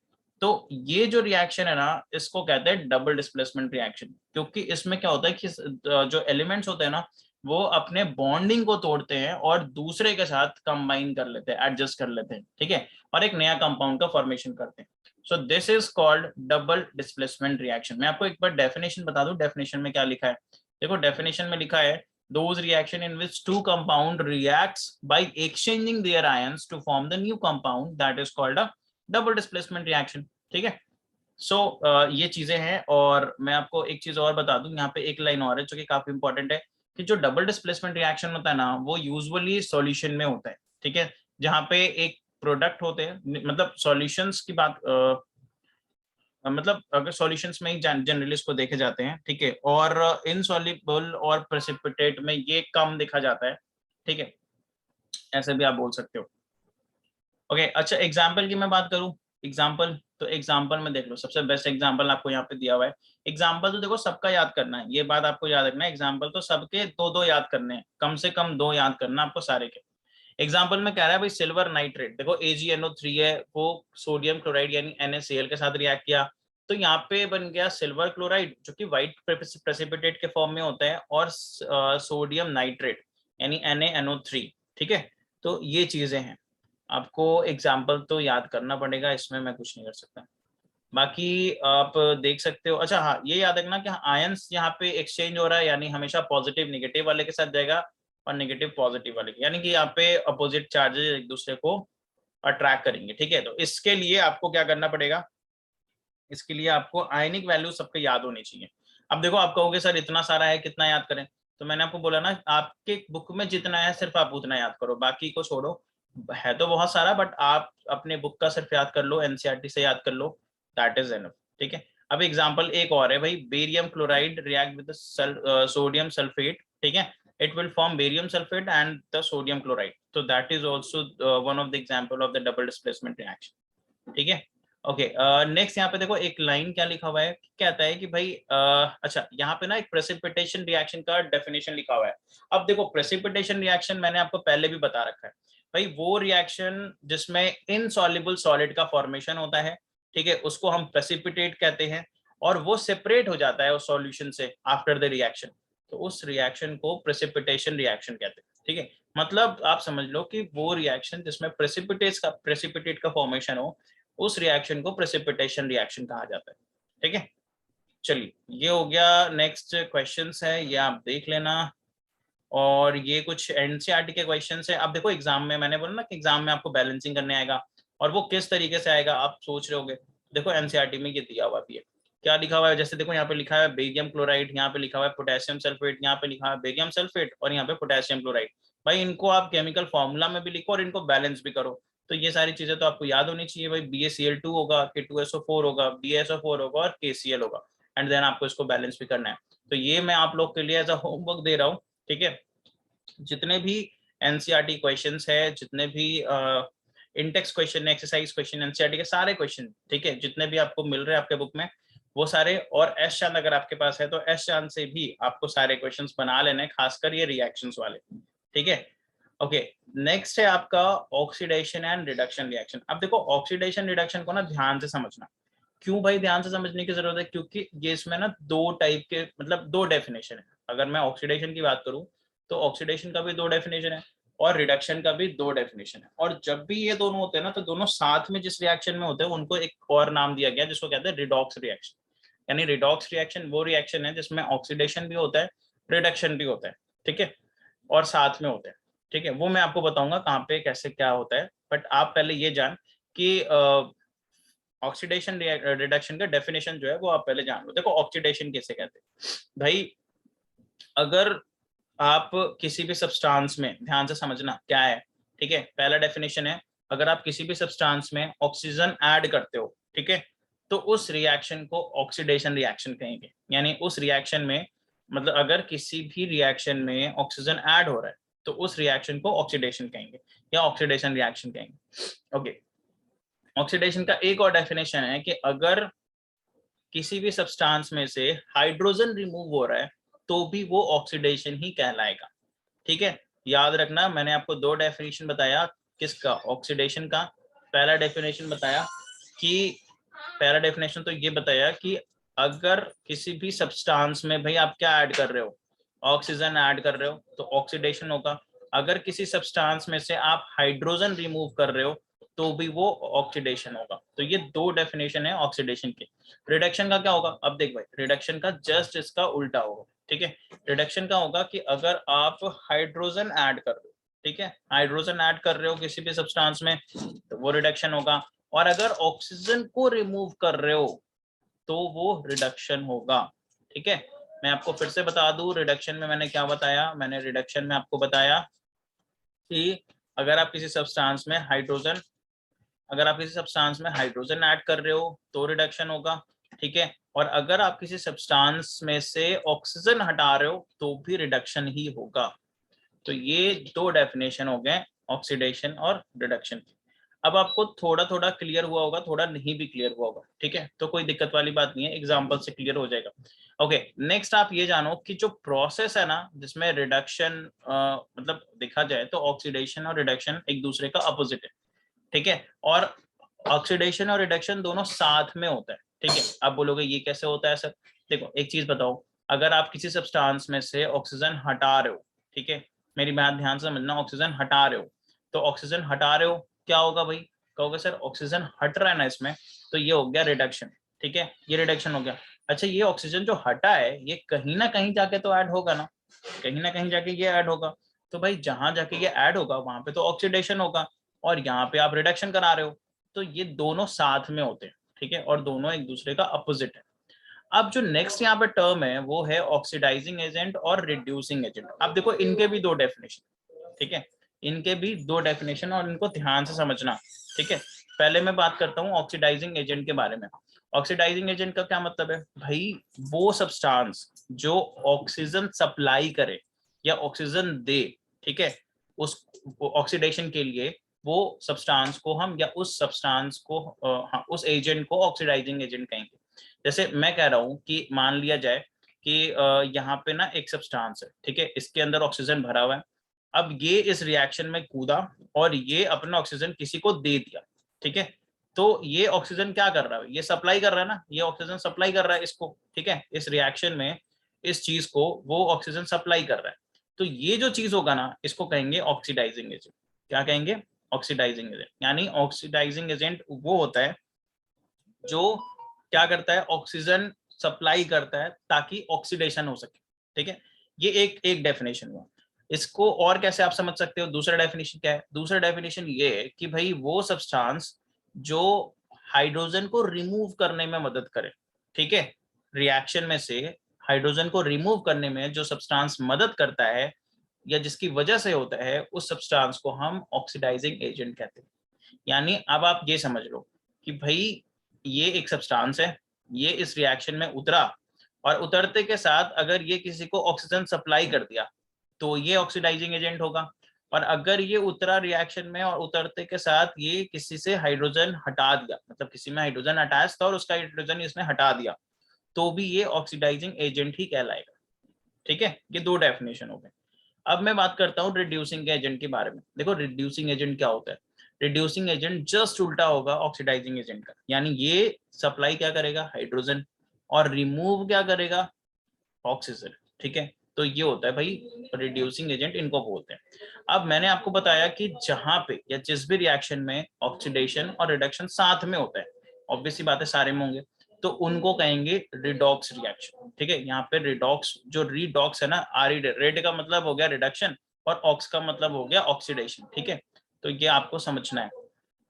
तो ये जो रिएक्शन है ना, इसको कहते हैं डबल डिस्प्लेसमेंट रिएक्शन, क्योंकि इसमें क्या होता है कि जो एलिमेंट्स होते हैं ना वो अपने बॉन्डिंग को तोड़ते हैं और दूसरे के साथ कंबाइन कर लेते हैं, एडजस्ट कर लेते हैं, ठीक है, और एक नया कंपाउंड का फॉर्मेशन करते हैं। So this is called double displacement reaction. मैं आपको एक बार डेफिनेशन बता दूं, डेफिनेशन में क्या लिखा है। देखो डेफिनेशन में लिखा है, those reaction in which two compound reacts by exchanging their ions to form the new compound that is called a double displacement reaction। ठीक है, सो ये चीजें हैं। और मैं आपको एक चीज और बता दूं, यहाँ पे एक लाइन और है जो कि काफी इंपॉर्टेंट है, कि जो डबल डिस्प्लेसमेंट रिएक्शन होता है ना, वो यूजुअली सॉल्यूशन में होता है, ठीक है, जहाँ पे एक प्रोडक्ट होते हैं, मतलब सॉल्यूशंस की बात मतलब अगर सॉल्यूशंस में ही जनरली इसको देखे जाते हैं, ठीक है, और इनसॉल्युबल और प्रेसिपिटेट में ये कम देखा जाता है, ठीक है, ऐसे भी आप बोल सकते हो। ओके, अच्छा एग्जाम्पल की मैं बात करूं, एग्जाम्पल तो एग्जाम्पल में देख लो, सबसे बेस्ट एग्जाम्पल आपको यहाँ पे दिया हुआ है। एग्जाम्पल तो देखो सबका याद करना है, ये बात आपको याद रखना है, एग्जाम्पल तो सबके दो दो याद करने हैं, कम से कम दो याद करना आपको सारे के। एग्जाम्पल में कह रहा है भाई सिल्वर नाइट्रेट, देखो AgNO3 है, वो सोडियम क्लोराइड यानी NaCl के साथ रिएक्ट किया, तो यहाँ पे बन गया सिल्वर क्लोराइड जो कि व्हाइट प्रेसिपिटेट के फॉर्म में होता है, और सोडियम नाइट्रेट यानी NaNO3, ठीक है। तो ये चीजें हैं, आपको एग्जाम्पल तो याद करना पड़ेगा, इसमें मैं कुछ नहीं कर सकता। बाकी आप देख सकते हो। अच्छा हाँ, ये याद रखना कि आयंस यहाँ पे एक्सचेंज हो रहा है, यानी हमेशा पॉजिटिव निगेटिव वाले के साथ जाएगा और निगेटिव पॉजिटिव वाले के, यानी कि यहाँ पे अपोजिट चार्जेस एक दूसरे को अट्रैक्ट करेंगे, ठीक है। तो इसके लिए आपको क्या करना पड़ेगा, इसके लिए आपको आयनिक वैल्यू सबके याद होनी चाहिए। अब देखो आप कहोगे सर इतना सारा है कितना याद करें, तो मैंने आपको बोला ना, आपके बुक में जितना है सिर्फ आप उतना याद करो, बाकी को छोड़ो, है तो बहुत सारा, बट आप अपने बुक का सिर्फ याद कर लो, एनसीईआरटी से याद कर लो, दैट इज एनफ, ठीक है। अब एग्जांपल एक और है भाई, barium chloride react with sodium sulphate, ठीक है, it will form barium sulphate and the sodium chloride, तो that is also one of the example of the double displacement reaction, ठीक है। ओके, नेक्स्ट यहाँ पे देखो एक लाइन क्या लिखा हुआ है, कहता है कि भाई अच्छा यहाँ पे ना एक प्रेसिपिटेशन रिएक्शन का डेफिनेशन लिखा हुआ है। अब देखो प्रेसिपिटेशन रिएक्शन मैंने आपको पहले भी बता रखा है भाई, वो रिएक्शन जिसमें इनसॉल्युबल सॉलिड का फॉर्मेशन होता है, ठीक है, उसको हम प्रेसिपिटेट कहते हैं, और वो सेपरेट हो जाता है उस सॉल्यूशन से आफ्टर द रिएक्शन, तो उस रिएक्शन को प्रेसिपिटेशन रिएक्शन कहते हैं, ठीक है। मतलब आप समझ लो कि वो रिएक्शन जिसमें प्रेसिपिटेट का फॉर्मेशन हो, उस रिएक्शन को प्रेसिपिटेशन रिएक्शन कहा जाता है, ठीक है। चलिए ये हो गया, नेक्स्ट क्वेश्चंस है ये आप देख लेना, और ये कुछ एनसीईआरटी के क्वेश्चंस है। अब देखो एग्जाम में मैंने बोला ना कि एग्जाम में आपको बैलेंसिंग करने आएगा, और वो किस तरीके से आएगा आप सोच रहे होगे, देखो एनसीईआरटी में ये दिया हुआ भी है, क्या लिखा हुआ है, जैसे देखो यहाँ पे लिखा है बेरियम क्लोराइड, यहाँ पे लिखा हुआ है पोटेशियम सल्फेट, यहाँ पे लिखा है बेरियम सल्फेट, और यहाँ पे पोटेशियम क्लोराइड। भाई इनको आप केमिकल फॉर्मूला में भी लिखो और इनको बैलेंस भी करो, तो ये सारी चीजें तो आपको याद होनी चाहिए भाई, BaCl2 होगा, K2SO4 होगा, BaSO4 होगा और KCl होगा, एंड देन आपको इसको बैलेंस भी करना है। तो ये मैं आप लोग के लिए एज अ होमवर्क दे रहा हूँ, ठीक है। जितने भी एनसीईआरटी क्वेश्चंस है, जितने भी Intex question, exercise question, NCERT के सारे क्वेश्चन, ठीक है, जितने भी आपको मिल रहे हैं आपके बुक में, वो सारे, और एस चांद अगर आपके पास है तो एस चांद से भी आपको सारे क्वेश्चंस बना लेने, खासकर ये रिएक्शंस वाले, ठीक है। ओके, नेक्स्ट है आपका ऑक्सीडेशन एंड रिडक्शन रिएक्शन। अब देखो ऑक्सीडेशन रिडक्शन को ना ध्यान से समझना, क्यों भाई ध्यान से समझने की जरूरत है, क्योंकि ये इसमें ना दो टाइप के, मतलब दो डेफिनेशन है। अगर मैं ऑक्सीडेशन की बात करूं तो ऑक्सीडेशन का भी दो डेफिनेशन है, और रिडक्शन का भी दो डेफिनेशन है, और जब भी ये दोनों होते हैं ना, तो दोनों साथ में जिस रिएक्शन में होते हैं उनको एक और नाम दिया गया जिसको कहते हैं रिडॉक्स रिएक्शन। यानी रिडॉक्स रिएक्शन वो रिएक्शन है जिसमें ऑक्सीडेशन भी होता है, रिडक्शन भी होता है, ठीक है, और साथ में होते हैं, ठीक है। वो मैं आपको बताऊंगा कहाँ पे कैसे क्या होता है, बट आप पहले ये जान कि ऑक्सीडेशन रिडक्शन का डेफिनेशन जो है वो आप पहले जान लो। देखो ऑक्सीडेशन किसे कहते हैं भाई, अगर आप किसी भी सब्सटेंस में, ध्यान से समझना क्या है, ठीक है, पहला डेफिनेशन है, अगर आप किसी भी सब्सटेंस में ऑक्सीजन ऐड करते हो, ठीक है, तो उस रिएक्शन को ऑक्सीडेशन रिएक्शन कहेंगे। यानी उस रिएक्शन में, मतलब अगर किसी भी रिएक्शन में ऑक्सीजन ऐड हो रहा है तो उस रिएक्शन को ऑक्सीडेशन कहेंगे या ऑक्सीडेशन रिएक्शन कहेंगे। ओके, ऑक्सीडेशन का एक और डेफिनेशन है कि अगर किसी भी सब्सटेंस में से हाइड्रोजन रिमूव हो रहा है तो भी वो ऑक्सीडेशन ही कहलाएगा, ठीक है। याद रखना मैंने आपको दो डेफिनेशन बताया, किसका, ऑक्सीडेशन का। पहला डेफिनेशन बताया कि, पहला डेफिनेशन तो ये बताया कि अगर किसी भी सब्सटेंस में भाई आप क्या ऐड कर रहे हो, ऑक्सीजन ऐड कर रहे हो तो ऑक्सीडेशन होगा। अगर किसी सब्सटेंस में से आप हाइड्रोजन रिमूव कर रहे हो तो भी वो ऑक्सीडेशन होगा। तो ये दो डेफिनेशन है ऑक्सीडेशन के। रिडक्शन का क्या होगा, अब देख भाई, रिडक्शन का जस्ट इसका उल्टा होगा, ठीक है। रिडक्शन का होगा कि अगर आप हाइड्रोजन ऐड कर रहे हो, ठीक है, हाइड्रोजन ऐड कर रहे हो किसी भी सब्सटेंस में तो वो रिडक्शन होगा, और अगर ऑक्सीजन को रिमूव कर रहे हो तो वो रिडक्शन होगा। ठीक है, मैं आपको फिर से बता दूं रिडक्शन में मैंने क्या बताया। मैंने रिडक्शन में आपको बताया कि अगर आप किसी सब्सटेंस में हाइड्रोजन ऐड कर रहे हो तो रिडक्शन होगा। ठीक है, और अगर आप किसी सब्सटेंस में से ऑक्सीजन हटा रहे हो तो भी रिडक्शन ही होगा। तो ये दो डेफिनेशन हो गए ऑक्सीडेशन और रिडक्शन की। अब आपको थोड़ा थोड़ा क्लियर हुआ होगा, थोड़ा नहीं भी क्लियर हुआ होगा। ठीक है, तो कोई दिक्कत वाली बात नहीं है, एग्जांपल से क्लियर हो जाएगा। ओके, नेक्स्ट आप ये जानो कि जो प्रोसेस है ना जिसमें रिडक्शन मतलब देखा जाए तो ऑक्सीडेशन और रिडक्शन एक दूसरे का अपोजिट है। ठीक है, और ऑक्सीडेशन और रिडक्शन दोनों साथ में होता है। ठीक है, आप बोलोगे ये कैसे होता है सर? देखो एक चीज बताओ, अगर आप किसी सब्सटेंस में से ऑक्सीजन हटा रहे हो, ठीक है, मेरी बात ध्यान से समझना, ऑक्सीजन हटा रहे हो, तो ऑक्सीजन हटा रहे हो क्या होगा भाई? कहोगे सर ऑक्सीजन हट रहा है ना इसमें, तो ये हो गया रिडक्शन। ठीक है, ये रिडक्शन हो गया। अच्छा, ये ऑक्सीजन जो हटा है ये कहीं ना कहीं जाके तो ऐड होगा ना, कहीं ना कहीं जाके ये ऐड होगा। तो भाई जहां जाके ये ऐड होगा वहां पे तो ऑक्सीडेशन होगा, और यहाँ पे आप रिडक्शन करा रहे हो, तो ये दोनों साथ में होते हैं। ठीक है, और दोनों एक दूसरे का अपोजिट है। अब जो नेक्स्ट यहाँ पे टर्म है वो है ऑक्सीडाइजिंग एजेंट और रिड्यूसिंग एजेंट। अब देखो इनके भी दो डेफिनेशन। ठीक है, इनके भी दो डेफिनेशन और इनको ध्यान से समझना। ठीक है, पहले मैं बात करता हूँ ऑक्सीडाइजिंग एजेंट के बारे में। ऑक्सीडाइजिंग एजेंट का क्या मतलब है भाई? वो सब्सटेंस जो ऑक्सीजन सप्लाई करे या ऑक्सीजन दे, ठीक है, उस ऑक्सीडेशन के लिए वो सब्सटेंस को हम या उस सब्सटेंस को हाँ, उस एजेंट को ऑक्सीडाइजिंग एजेंट कहेंगे। जैसे मैं कह रहा हूँ कि मान लिया जाए कि यहाँ पे ना एक सब्सटेंस है, ठीक है, इसके अंदर ऑक्सीजन भरा हुआ है। अब ये इस रिएक्शन में कूदा और ये अपना ऑक्सीजन किसी को दे दिया। ठीक है, तो ये ऑक्सीजन क्या कर रहा है? ये सप्लाई कर रहा है ना, ये ऑक्सीजन सप्लाई कर रहा है इसको। ठीक है, इस रिएक्शन में इस चीज को वो ऑक्सीजन सप्लाई कर रहा है। तो ये जो चीज होगा ना इसको कहेंगे ऑक्सीडाइजिंग एजेंट। क्या कहेंगे? Oxidising agent. यानी ऑक्सीडाइजिंग एजेंट वो होता है जो क्या करता है? ऑक्सीजन सप्लाई करता है ताकि ऑक्सीडेशन हो सके। ठीक है, ये एक एक डेफिनेशन हुआ। इसको और कैसे आप समझ सकते हो? दूसरा डेफिनेशन क्या है? दूसरा डेफिनेशन ये है कि भाई वो सब्सटेंस जो हाइड्रोजन को रिमूव करने में मदद करे। ठीक है, रिएक्शन में से हाइड्रोजन को रिमूव करने में जो सब्सटेंस मदद करता है या जिसकी वजह से होता है, उस सब्सटेंस को हम ऑक्सीडाइजिंग एजेंट कहते हैं। यानी अब आप ये समझ लो कि भाई ये एक सब्सटेंस है, ये इस रिएक्शन में उतरा और उतरते के साथ अगर ये किसी को ऑक्सीजन सप्लाई कर दिया तो ये ऑक्सीडाइजिंग एजेंट होगा। और अगर ये उतरा रिएक्शन में और उतरते के साथ ये किसी से हाइड्रोजन हटा दिया, मतलब किसी में हाइड्रोजन अटैच था और उसका हाइड्रोजन इसने हटा दिया, तो भी ये ऑक्सीडाइजिंग एजेंट ही कहलाएगा। ठीक है, ये दो डेफिनेशन हो गए। अब मैं बात करता हूँ रिड्यूसिंग एजेंट के बारे में। देखो रिड्यूसिंग एजेंट क्या होता है? रिड्यूसिंग एजेंट जस्ट उल्टा होगा ऑक्सीडाइजिंग एजेंट का। यानी ये सप्लाई क्या करेगा? हाइड्रोजन, और रिमूव क्या करेगा? ऑक्सीजन। ठीक है, तो ये होता है भाई रिड्यूसिंग एजेंट, इनको बोलते हैं। अब मैंने आपको बताया कि जहां पे या जिस भी रिएक्शन में ऑक्सीडेशन और रिडक्शन साथ में होता है, ऑब्वियसली बात है सारे में होंगे, तो उनको कहेंगे रिडॉक्स रिएक्शन। ठीक है, यहाँ पे रिडॉक्स, जो रिडॉक्स है ना, रेड का मतलब हो गया रिडक्शन और ऑक्स का मतलब हो गया ऑक्सीडेशन। ठीक है, तो ये आपको समझना है।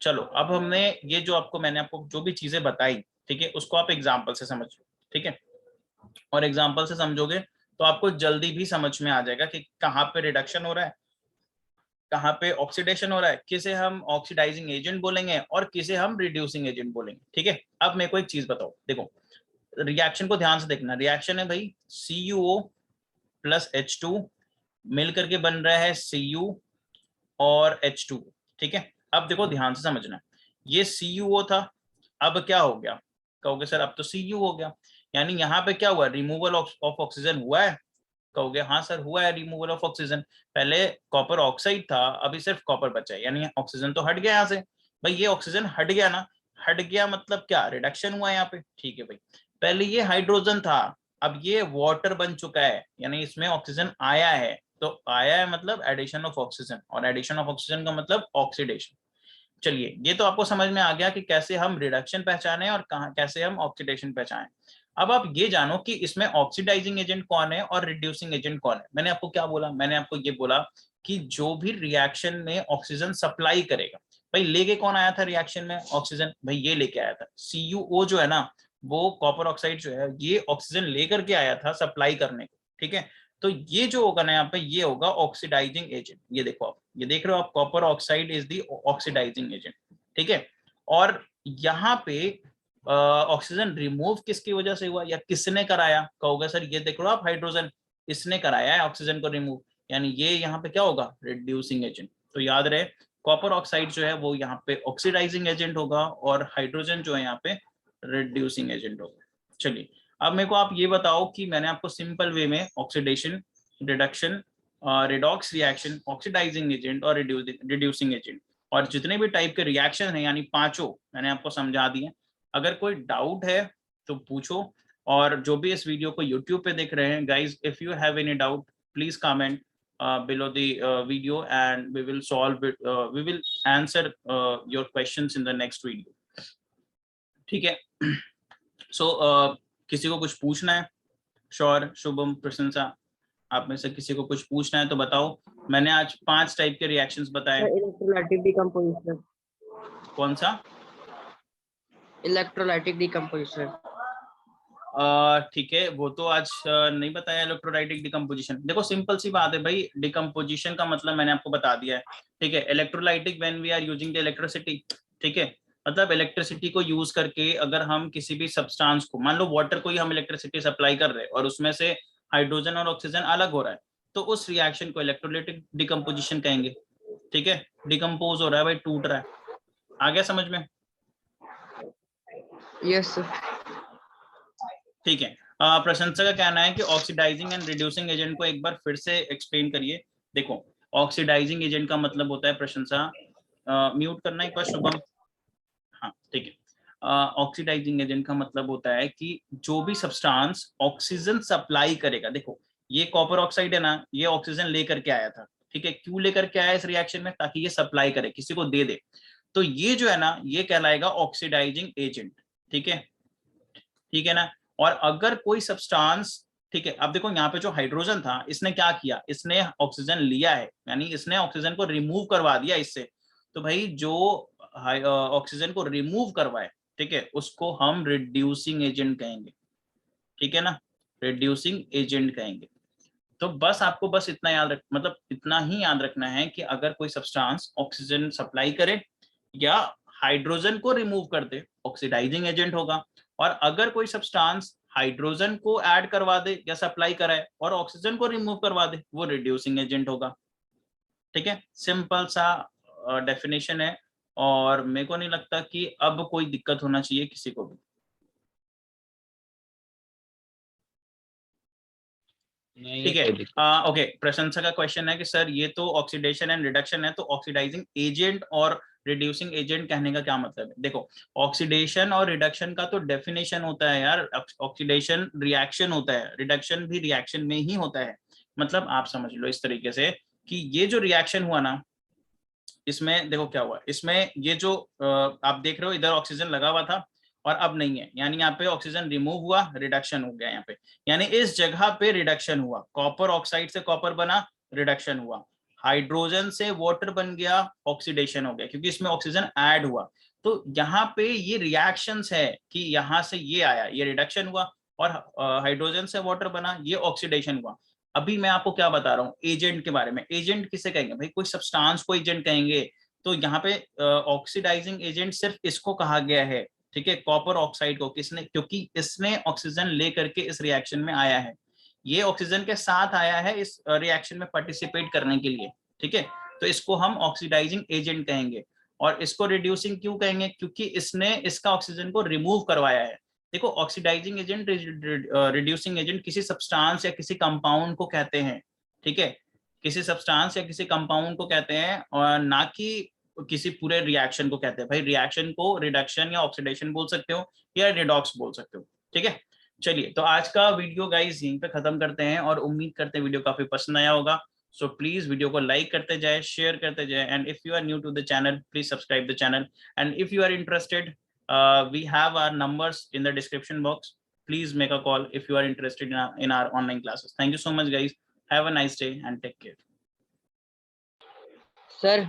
चलो अब हमने ये जो आपको मैंने आपको जो भी चीजें बताई, ठीक है, उसको आप एग्जाम्पल से समझो। ठीक है, और एग्जाम्पल से समझोगे तो आपको जल्दी भी समझ में आ जाएगा कि कहाँ पे रिडक्शन हो रहा है, कहाँ पे ऑक्सीडेशन हो रहा है, किसे हम ऑक्सीडाइजिंग एजेंट बोलेंगे और किसे हम रिड्यूसिंग एजेंट बोलेंगे। ठीक है, अब मेरे को एक चीज बताओ, देखो रिएक्शन को ध्यान से देखना। रिएक्शन है भाई CuO प्लस H2 मिल करके बन रहा है Cu और H2। ठीक है, अब देखो ध्यान से समझना, ये CuO था, अब क्या हो गया? कहोगे सर अब तो Cu हो गया, यानी यहाँ पे क्या हुआ? रिमूवल ऑफ ऑक्सीजन हुआ है। कहोगे हाँ सर हुआ है रिमूवल ऑफ ऑक्सीजन। पहले कॉपर ऑक्साइड था, अभी सिर्फ कॉपर बचा है, यानी ऑक्सीजन तो हट गया यहाँ से। भाई ये ऑक्सीजन हट गया ना, हट गया मतलब क्या? रिडक्शन हुआ यहाँ पे। ठीक है भाई, पहले ये हाइड्रोजन था, अब ये वाटर बन चुका है, यानी इसमें ऑक्सीजन आया है। तो आया है मतलब एडिशन ऑफ ऑक्सीजन, और एडिशन ऑफ ऑक्सीजन का मतलब ऑक्सीडेशन। चलिए ये तो आपको समझ में आ गया कि कैसे हम रिडक्शन पहचाने और कहाँ कैसे हम ऑक्सीडेशन पहचाने। अब आप ये जानो कि इसमें ऑक्सीडाइजिंग एजेंट कौन है और रिड्यूसिंग एजेंट कौन है। मैंने आपको क्या बोला? मैंने आपको ये बोला कि जो भी रिएक्शन में ऑक्सीजन सप्लाई करेगा, भाई लेके कौन आया था रिएक्शन में ऑक्सीजन? भाई ये लेके आया था CuO जो है ना, वो कॉपर ऑक्साइड जो है ये ऑक्सीजन लेकर के आया था सप्लाई करने को, ठीक है। तो ये जो होगा ना यहाँ पे, ये होगा ऑक्सीडाइजिंग एजेंट। ये देखो आप, ये देख रहे हो आप, copper oxide is the oxidising agent, ठीक है। और यहाँ पे ऑक्सीजन रिमूव किसकी वजह से हुआ या किसने कराया, कहोगे सर ये देख लो आप, हाइड्रोजन, इसने कराया है ऑक्सीजन को रिमूव, यानी ये यहाँ पे क्या होगा, रिड्यूसिंग एजेंट। तो याद रहे, कॉपर ऑक्साइड जो है वो यहाँ पे ऑक्सीडाइजिंग एजेंट होगा और हाइड्रोजन जो है यहाँ पे रिड्यूसिंग एजेंट होगा। चलिए, अब मेरे को आप ये बताओ कि मैंने आपको सिंपल वे में oxidation, reduction, redox reaction, oxidising agent और रिड्यूसिंग एजेंट और जितने भी टाइप के रिएक्शन है यानी पांचों मैंने आपको समझा दिए। अगर कोई डाउट है तो पूछो, और जो भी इस वीडियो को यूट्यूब पे देख रहे हैं guys, if you have any doubt please comment below the video and we will solve it, we will answer your questions in the next video, ठीक है। सो किसी को कुछ पूछना है? श्योर, शुभम, प्रशंसा, आप में से किसी को कुछ पूछना है तो बताओ। मैंने आज 5 टाइप के रिएक्शंस बताए। Electrolytic decomposition. कौन सा? Electrolytic decomposition. ठीक है, वो तो आज नहीं बताया इलेक्ट्रोलाइटिक डिकम्पोजिशन। देखो सिंपल सी बात है भाई, डिकम्पोजिशन का मतलब मैंने आपको बता दिया है, ठीक है। Electrolytic when we are using the electricity, ठीक है, मतलब इलेक्ट्रिसिटी को यूज करके अगर हम किसी भी सब्सटेंस को, मान लो वाटर को ही हम इलेक्ट्रिसिटी सप्लाई कर रहे हैं और उसमें से हाइड्रोजन और ऑक्सीजन अलग हो रहा है, तो उस रिएक्शन को इलेक्ट्रोलाइटिक डिकम्पोजिशन कहेंगे, ठीक है। डिकम्पोज हो रहा है भाई, टूट रहा है। आ गया समझ में? Yes sir. ठीक है। प्रशंसा का कहना है कि ऑक्सीडाइजिंग एंड रिड्यूसिंग एजेंट को एक बार फिर से एक्सप्लेन करिए। देखो, ऑक्सीडाइजिंग एजेंट का मतलब होता है, प्रशंसा म्यूट करना एक बार शुभम, हाँ ठीक है। ऑक्सीडाइजिंग एजेंट का मतलब होता है कि जो भी सब्सटेंस ऑक्सीजन सप्लाई करेगा, देखो ये कॉपर ऑक्साइड है ना, ये ऑक्सीजन लेकर के आया था, ठीक है। क्यों लेकर के आया इस रिएक्शन में? ताकि ये सप्लाई करे, किसी को दे दे। तो ये जो है ना, ये कहलाएगा ऑक्सीडाइजिंग एजेंट, ठीक है, ठीक है ना। और अगर कोई सब्सटेंस, ठीक है, अब देखो यहाँ पे जो हाइड्रोजन था इसने क्या किया, इसने ऑक्सीजन लिया है, यानी इसने ऑक्सीजन को रिमूव करवा दिया इससे। तो भाई जो ऑक्सीजन को रिमूव करवाए, ठीक है, उसको हम रिड्यूसिंग एजेंट कहेंगे, ठीक है ना, रिड्यूसिंग एजेंट कहेंगे। तो बस आपको बस इतना याद रख, मतलब इतना ही याद रखना है कि अगर कोई सब्सटेंस ऑक्सीजन सप्लाई करे या हाइड्रोजन को रिमूव कर दे, ऑक्सीडाइजिंग एजेंट होगा। और अगर कोई सब्सटेंस हाइड्रोजन को ऐड करवा दे या सप्लाई कराए और ऑक्सीजन को रिमूव करवा दे, वो रिड्यूसिंग एजेंट होगा, ठीक है। सिंपल सा डेफिनेशन है और मेरे को नहीं लगता कि अब कोई दिक्कत होना चाहिए किसी को भी। ठीक है। ओके, प्रशंसा का क्वेश्चन है कि सर ये तो ऑक्सीडेशन एंड रिडक्शन है, तो ऑक्सीडाइजिंग एजेंट और रिड्यूसिंग एजेंट कहने का क्या मतलब है? देखो, ऑक्सीडेशन और रिडक्शन का तो डेफिनेशन होता है यार, ऑक्सीडेशन रिएक्शन होता है, रिडक्शन भी रिएक्शन में ही होता है। मतलब आप समझ लो इस तरीके से कि ये जो रिएक्शन हुआ ना, इसमें देखो क्या हुआ, इसमें ये जो आप देख रहे हो इधर ऑक्सीजन लगा हुआ था और अब नहीं है, यानी यहाँ पे ऑक्सीजन रिमूव हुआ, रिडक्शन हो गया यहाँ पे, यानी इस जगह पे रिडक्शन हुआ। कॉपर ऑक्साइड से कॉपर बना, रिडक्शन हुआ। हाइड्रोजन से वाटर बन गया, ऑक्सीडेशन हो गया, क्योंकि इसमें ऑक्सीजन ऐड हुआ। तो यहाँ पे ये रिएक्शंस है कि यहाँ से ये आया, ये रिडक्शन हुआ, और हाइड्रोजन से वाटर बना, ये ऑक्सीडेशन हुआ। अभी मैं आपको क्या बता रहा हूँ एजेंट के बारे में। एजेंट किसे कहेंगे भाई? कोई सब्सटेंस को एजेंट कहेंगे। तो यहाँ पे ऑक्सीडाइजिंग एजेंट सिर्फ इसको कहा गया है, ठीक है, कॉपर ऑक्साइड को। किसने? क्योंकि इसने ऑक्सीजन ले करके इस रिएक्शन में आया है, ये ऑक्सीजन के साथ आया है इस रिएक्शन में पार्टिसिपेट करने के लिए, ठीक है। तो इसको हम ऑक्सीडाइजिंग एजेंट कहेंगे। और इसको रिड्यूसिंग क्यों कहेंगे? क्योंकि इसने इसका ऑक्सीजन को रिमूव करवाया है। देखो, ऑक्सीडाइजिंग एजेंट, रिड्यूसिंग एजेंट किसी सब्सटेंस या किसी कंपाउंड को कहते हैं, ठीक है, किसी सब्सटेंस या किसी कंपाउंड को कहते हैं, और ना कि किसी पूरे रिएक्शन को कहते हैं। भाई रिएक्शन को रिडक्शन या ऑक्सीडेशन बोल सकते हो या रिडॉक्स बोल सकते हो, ठीक है। चलिए, तो आज का वीडियो गाइस यहीं पे खत्म करते हैं और उम्मीद करते हैं वीडियो काफी पसंद आया होगा। सो प्लीज वीडियो को लाइक करते जाए, शेयर करते जाए, and if you are new to the channel please subscribe the channel, and if you are interested we have our numbers in the description box. Please make a call if you are interested in our online classes. Thank you so much guys. Have a nice day and take care. Sir